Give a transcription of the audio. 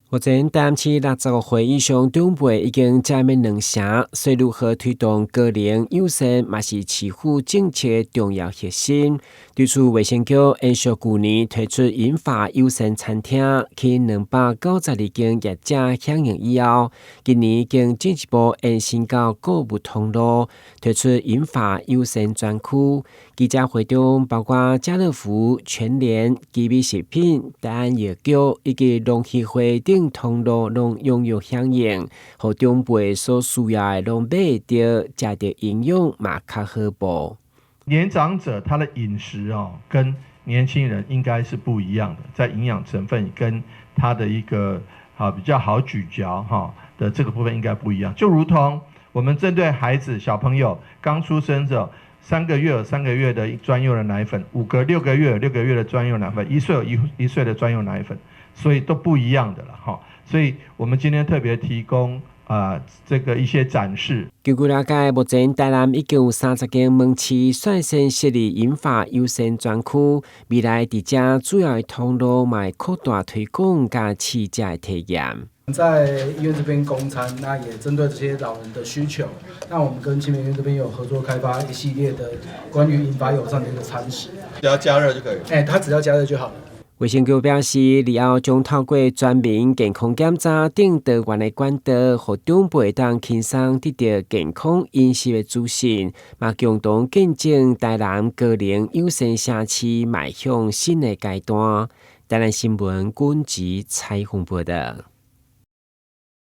目前台南市60岁以上长辈已经占面2成，所以如何推动高龄友善，嘛是市府政策的重要核心。对此，卫生局延续去年推出银发友善餐厅，去292间业者响应以后，今年已经进一步延伸到购物通路，推出银发友善专区。记者会中包括家乐福、全联、基美食品、大安药局以及农协会等通路拢踊跃响应，互长辈所需要的拢买到，食到营养嘛较好补。年长者他的饮食跟年轻人应该是不一样的，在营养成分跟他的一个比较好咀嚼的这个部分应该不一样。就如同我们针对孩子小朋友刚出生者3个月有3个月的专用的奶粉，5个6个月有6个月的专用奶粉，1岁有1岁的专用奶粉，所以都不一样的了所以我们今天特别提供这个一些展示。根据了解，目前台南已经有30间门市率先设立银发优先专区，未来伫遮主要的通路卖扩大推广加试食的体验。在医院这边供餐，那也针对这些老人的需求，那我们跟青美院这边有合作开发一系列的关于银发友善的一个餐食，只要加热就可以。它只要加热就好了。卫生局表示，以后将透过全民健康检查等多元的管道，让长辈当轻松得到健康饮食的资讯，嘛共同见证台南高龄友善城市迈向新的阶段。台南新闻军集采访报道。